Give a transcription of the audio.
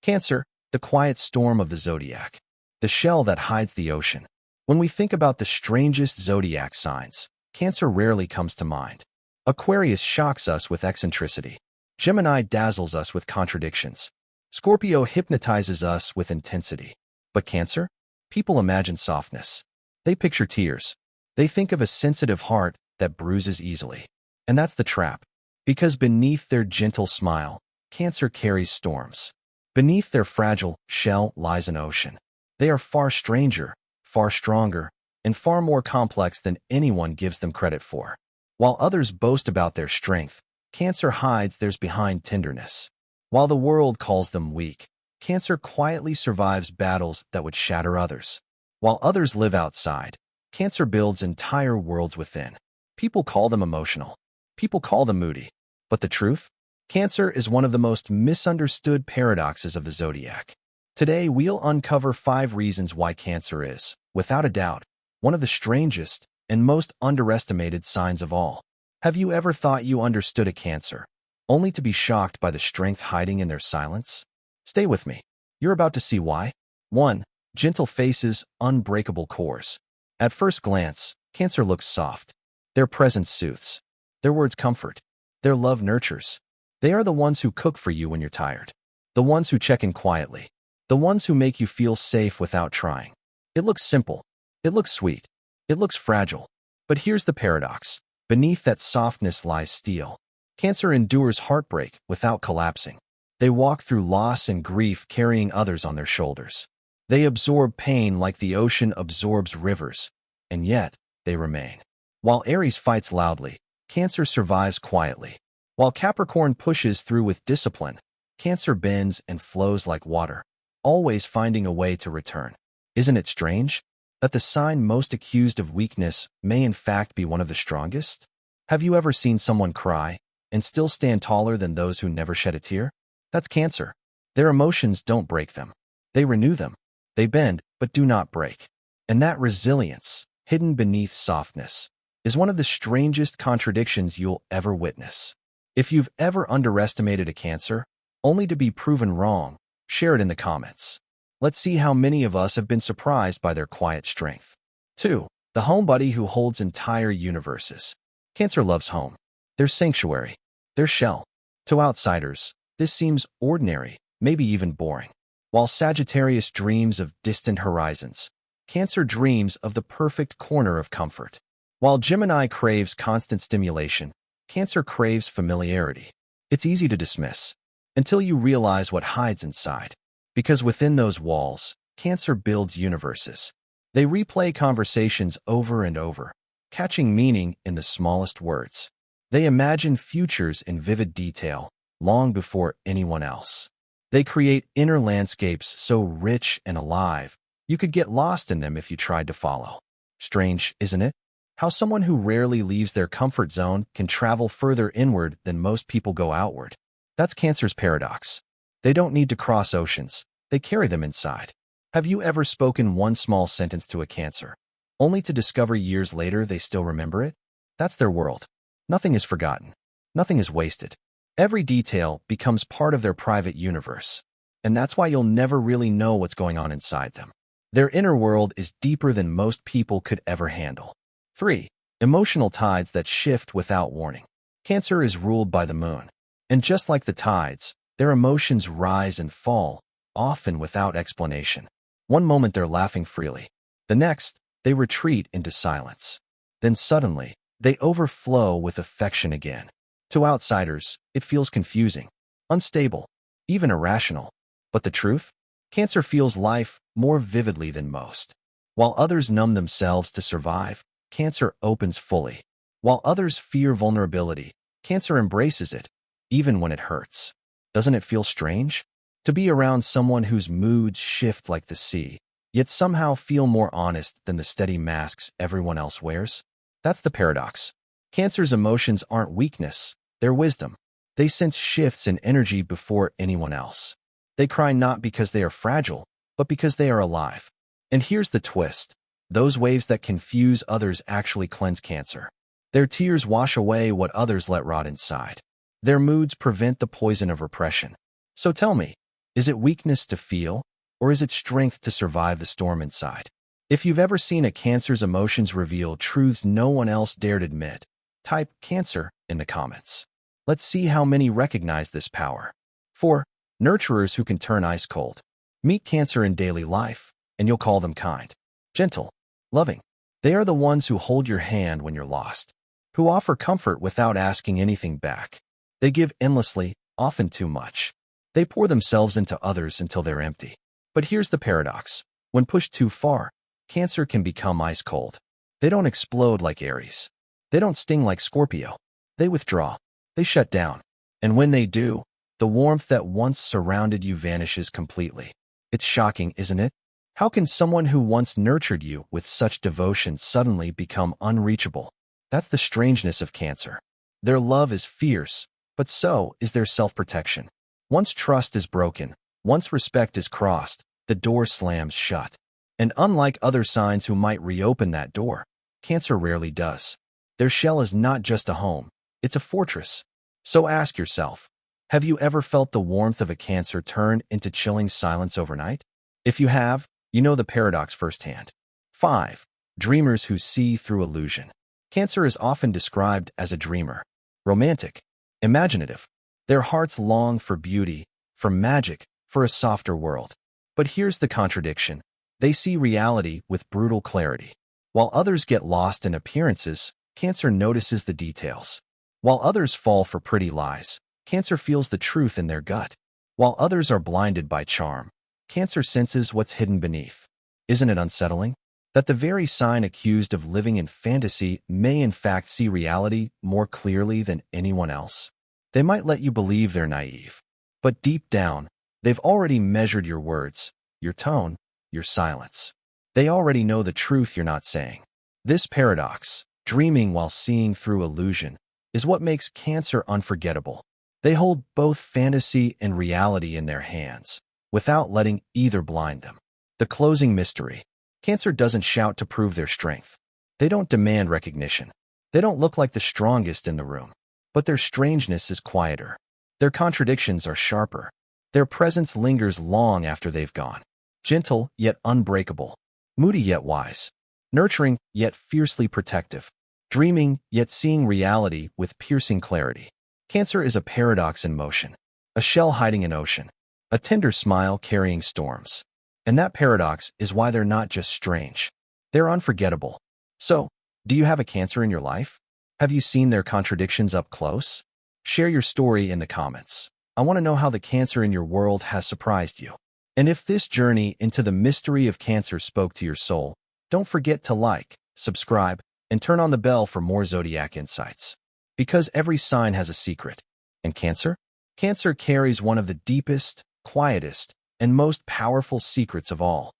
Cancer, the quiet storm of the zodiac, the shell that hides the ocean. When we think about the strangest zodiac signs, Cancer rarely comes to mind. Aquarius shocks us with eccentricity. Gemini dazzles us with contradictions. Scorpio hypnotizes us with intensity. But Cancer? People imagine softness. They picture tears. They think of a sensitive heart that bruises easily. And that's the trap. Because beneath their gentle smile, Cancer carries storms. Beneath their fragile shell lies an ocean. They are far stranger, far stronger, and far more complex than anyone gives them credit for. While others boast about their strength, Cancer hides theirs behind tenderness. While the world calls them weak, Cancer quietly survives battles that would shatter others. While others live outside, Cancer builds entire worlds within. People call them emotional. People call them moody. But the truth? Cancer is one of the most misunderstood paradoxes of the zodiac. Today, we'll uncover 5 reasons why Cancer is, without a doubt, one of the strangest and most underestimated signs of all. Have you ever thought you understood a Cancer, only to be shocked by the strength hiding in their silence? Stay with me. You're about to see why. 1. Gentle faces, unbreakable cores. At first glance, Cancer looks soft. Their presence soothes. Their words comfort. Their love nurtures. They are the ones who cook for you when you're tired. The ones who check in quietly. The ones who make you feel safe without trying. It looks simple. It looks sweet. It looks fragile. But here's the paradox. Beneath that softness lies steel. Cancer endures heartbreak without collapsing. They walk through loss and grief carrying others on their shoulders. They absorb pain like the ocean absorbs rivers. And yet, they remain. While Aries fights loudly, Cancer survives quietly. While Capricorn pushes through with discipline, Cancer bends and flows like water, always finding a way to return. Isn't it strange that the sign most accused of weakness may in fact be one of the strongest? Have you ever seen someone cry and still stand taller than those who never shed a tear? That's Cancer. Their emotions don't break them. They renew them. They bend, but do not break. And that resilience, hidden beneath softness, is one of the strangest contradictions you'll ever witness. If you've ever underestimated a Cancer, only to be proven wrong, share it in the comments. Let's see how many of us have been surprised by their quiet strength. 2. The homebody who holds entire universes. Cancer loves home. Their sanctuary. Their shell. To outsiders, this seems ordinary, maybe even boring. While Sagittarius dreams of distant horizons, Cancer dreams of the perfect corner of comfort. While Gemini craves constant stimulation, Cancer craves familiarity. It's easy to dismiss, until you realize what hides inside. Because within those walls, Cancer builds universes. They replay conversations over and over, catching meaning in the smallest words. They imagine futures in vivid detail, long before anyone else. They create inner landscapes so rich and alive, you could get lost in them if you tried to follow. Strange, isn't it? How someone who rarely leaves their comfort zone can travel further inward than most people go outward. That's Cancer's paradox. They don't need to cross oceans. They carry them inside. Have you ever spoken one small sentence to a Cancer, only to discover years later they still remember it? That's their world. Nothing is forgotten. Nothing is wasted. Every detail becomes part of their private universe. And that's why you'll never really know what's going on inside them. Their inner world is deeper than most people could ever handle. 3. Emotional tides that shift without warning. Cancer is ruled by the moon. And just like the tides, their emotions rise and fall, often without explanation. One moment they're laughing freely. The next, they retreat into silence. Then suddenly, they overflow with affection again. To outsiders, it feels confusing, unstable, even irrational. But the truth? Cancer feels life more vividly than most. While others numb themselves to survive, Cancer opens fully. While others fear vulnerability, Cancer embraces it, even when it hurts. Doesn't it feel strange? To be around someone whose moods shift like the sea, yet somehow feel more honest than the steady masks everyone else wears? That's the paradox. Cancer's emotions aren't weakness, they're wisdom. They sense shifts in energy before anyone else. They cry not because they are fragile, but because they are alive. And here's the twist. Those waves that confuse others actually cleanse Cancer. Their tears wash away what others let rot inside. Their moods prevent the poison of repression. So tell me, Is it weakness to feel, or is it strength to survive the storm inside? If you've ever seen a Cancer's emotions reveal truths no one else dared admit, type Cancer in the comments. Let's see how many recognize this power. 4. Nurturers who can turn ice cold. Meet Cancer in daily life, and you'll call them kind, gentle, loving. They are the ones who hold your hand when you're lost, who offer comfort without asking anything back. They give endlessly, often too much. They pour themselves into others until they're empty. But here's the paradox. When pushed too far, Cancer can become ice cold. They don't explode like Aries. They don't sting like Scorpio. They withdraw. They shut down. And when they do, the warmth that once surrounded you vanishes completely. It's shocking, isn't it? How can someone who once nurtured you with such devotion suddenly become unreachable? That's the strangeness of Cancer. Their love is fierce, but so is their self-protection. Once trust is broken, once respect is crossed, the door slams shut. And unlike other signs who might reopen that door, Cancer rarely does. Their shell is not just a home, it's a fortress. So ask yourself, have you ever felt the warmth of a Cancer turn into chilling silence overnight? If you have, you know the paradox firsthand. 5. Dreamers who see through illusion. Cancer is often described as a dreamer, romantic, imaginative. Their hearts long for beauty, for magic, for a softer world. But here's the contradiction. They see reality with brutal clarity. While others get lost in appearances, Cancer notices the details. While others fall for pretty lies, Cancer feels the truth in their gut. While others are blinded by charm, Cancer senses what's hidden beneath. Isn't it unsettling that the very sign accused of living in fantasy may in fact see reality more clearly than anyone else? They might let you believe they're naive, but deep down, they've already measured your words, your tone, your silence. They already know the truth you're not saying. This paradox, dreaming while seeing through illusion, is what makes Cancer unforgettable. They hold both fantasy and reality in their hands, without letting either blind them. The closing mystery. Cancer doesn't shout to prove their strength. They don't demand recognition. They don't look like the strongest in the room. But their strangeness is quieter. Their contradictions are sharper. Their presence lingers long after they've gone. Gentle, yet unbreakable. Moody, yet wise. Nurturing, yet fiercely protective. Dreaming, yet seeing reality with piercing clarity. Cancer is a paradox in motion. A shell hiding an ocean. A tender smile carrying storms. And that paradox is why they're not just strange. They're unforgettable. So, do you have a Cancer in your life? Have you seen their contradictions up close? Share your story in the comments. I want to know how the Cancer in your world has surprised you. And if this journey into the mystery of Cancer spoke to your soul, don't forget to like, subscribe, and turn on the bell for more Zodiac insights. Because every sign has a secret. And Cancer? Cancer carries one of the deepest, quietest, and most powerful secrets of all.